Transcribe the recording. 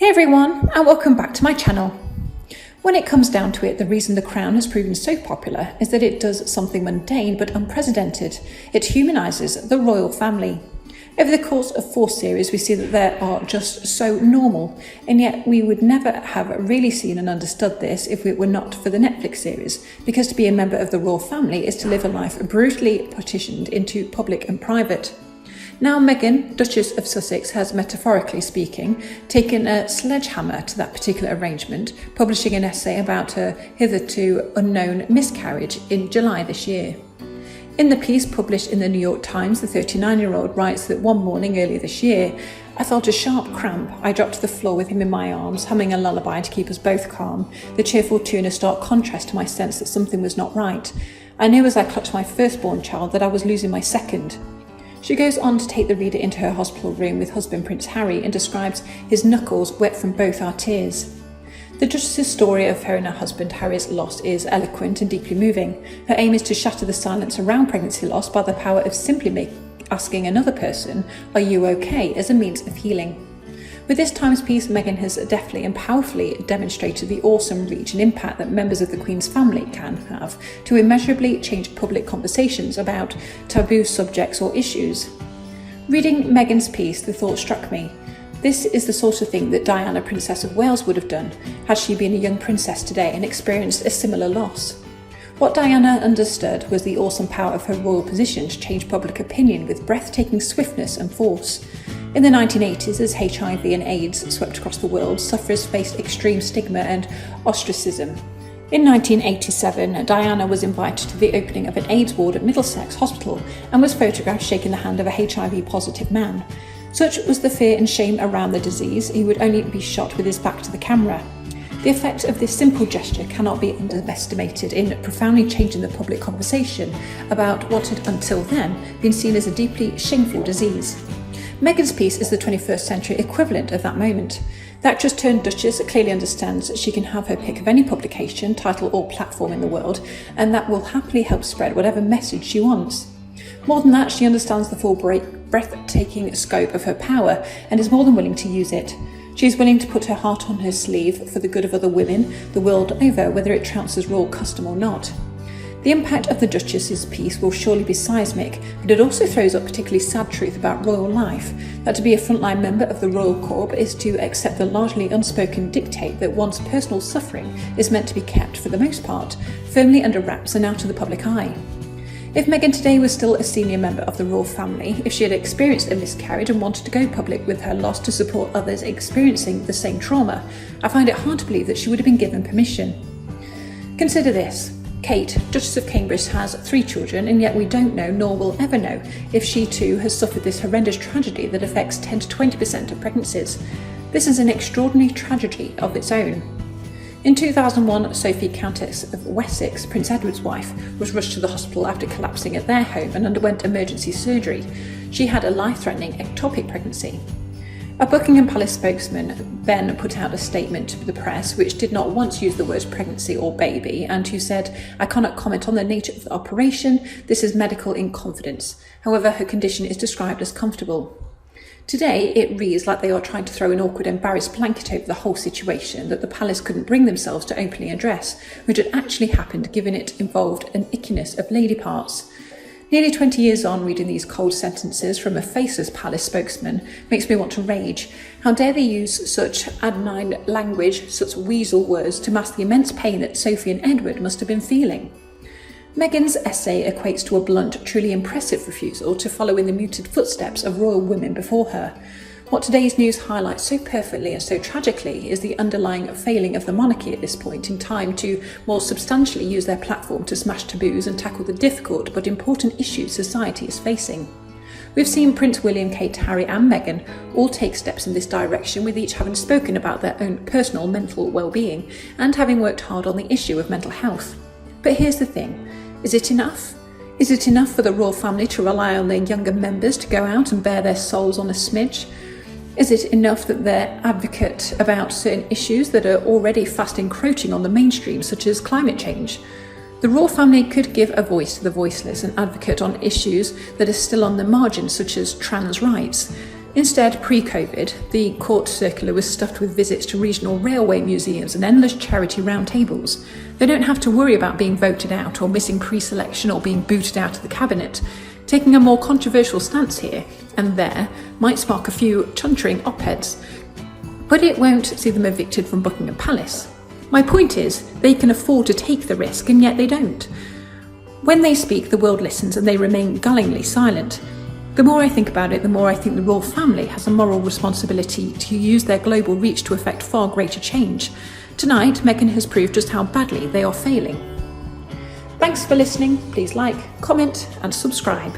Hey everyone, and welcome back to my channel. When it comes down to it, the reason The Crown has proven so popular is that it does something mundane but unprecedented. It humanises the royal family. Over the course of 4 series, we see that they are just so normal, and yet we would never have really seen and understood this if it were not for the Netflix series, because to be a member of the royal family is to live a life brutally partitioned into public and private. Now Meghan, Duchess of Sussex, has, metaphorically speaking, taken a sledgehammer to that particular arrangement, publishing an essay about her hitherto unknown miscarriage in July this year. In the piece published in the New York Times, the 39-year-old writes that one morning earlier this year, "I felt a sharp cramp. I dropped to the floor with him in my arms, humming a lullaby to keep us both calm, the cheerful tune a stark contrast to my sense that something was not right. I knew as I clutched my firstborn child that I was losing my second." She goes on to take the reader into her hospital room with husband Prince Harry and describes his knuckles wet from both our tears. The Duchess's story of her and her husband Harry's loss is eloquent and deeply moving. Her aim is to shatter the silence around pregnancy loss by the power of simply asking another person, "Are you okay?" as a means of healing. With this Times piece, Meghan has deftly and powerfully demonstrated the awesome reach and impact that members of the Queen's family can have to immeasurably change public conversations about taboo subjects or issues. Reading Meghan's piece, the thought struck me. This is the sort of thing that Diana, Princess of Wales, would have done had she been a young princess today and experienced a similar loss. What Diana understood was the awesome power of her royal position to change public opinion with breathtaking swiftness and force. In the 1980s, as HIV and AIDS swept across the world, sufferers faced extreme stigma and ostracism. In 1987, Diana was invited to the opening of an AIDS ward at Middlesex Hospital and was photographed shaking the hand of a HIV-positive man. Such was the fear and shame around the disease, he would only be shot with his back to the camera. The effect of this simple gesture cannot be underestimated in profoundly changing the public conversation about what had until then been seen as a deeply shameful disease. Meghan's piece is the 21st century equivalent of that moment. The actress turned Duchess clearly understands that she can have her pick of any publication, title or platform in the world, and that will happily help spread whatever message she wants. More than that, she understands the full breathtaking scope of her power and is more than willing to use it. She is willing to put her heart on her sleeve for the good of other women the world over, whether it trounces royal custom or not. The impact of the Duchess's piece will surely be seismic, but it also throws up particularly sad truth about royal life, that to be a frontline member of the Royal Corps is to accept the largely unspoken dictate that one's personal suffering is meant to be kept, for the most part, firmly under wraps and out of the public eye. If Meghan today was still a senior member of the royal family, if she had experienced a miscarriage and wanted to go public with her loss to support others experiencing the same trauma, I find it hard to believe that she would have been given permission. Consider this. Kate, Duchess of Cambridge, has 3 children, and yet we don't know, nor will ever know, if she too has suffered this horrendous tragedy that affects 10 to 20% of pregnancies. This is an extraordinary tragedy of its own. In 2001, Sophie, Countess of Wessex, Prince Edward's wife, was rushed to the hospital after collapsing at their home and underwent emergency surgery. She had a life-threatening ectopic pregnancy. A Buckingham Palace spokesman then put out a statement to the press which did not once use the words pregnancy or baby, and who said, "I cannot comment on the nature of the operation, this is medical in confidence. However, her condition is described as comfortable." Today, it reads like they are trying to throw an awkward, embarrassed blanket over the whole situation that the palace couldn't bring themselves to openly address, which had actually happened given it involved an ickiness of lady parts. Nearly 20 years on, reading these cold sentences from a faceless palace spokesman makes me want to rage. How dare they use such anodyne language, such weasel words, to mask the immense pain that Sophie and Edward must have been feeling. Meghan's essay equates to a blunt, truly impressive refusal to follow in the muted footsteps of royal women before her. What today's news highlights so perfectly and so tragically is the underlying failing of the monarchy at this point in time to more substantially use their platform to smash taboos and tackle the difficult but important issues society is facing. We've seen Prince William, Kate, Harry and Meghan all take steps in this direction, with each having spoken about their own personal mental well-being and having worked hard on the issue of mental health. But here's the thing, is it enough? Is it enough for the royal family to rely on their younger members to go out and bare their souls on a smidge? Is it enough that they're advocate about certain issues that are already fast encroaching on the mainstream, such as climate change? The royal family could give a voice to the voiceless and advocate on issues that are still on the margins, such as trans rights. Instead, pre-COVID, the court circular was stuffed with visits to regional railway museums and endless charity roundtables. They don't have to worry about being voted out or missing pre-selection or being booted out of the cabinet. Taking a more controversial stance here and there might spark a few chuntering op-eds, but it won't see them evicted from Buckingham Palace. My point is, they can afford to take the risk, and yet they don't. When they speak, the world listens and they remain gullingly silent. The more I think about it, the more I think the royal family has a moral responsibility to use their global reach to effect far greater change. Tonight, Meghan has proved just how badly they are failing. Thanks for listening. Please like, comment and subscribe.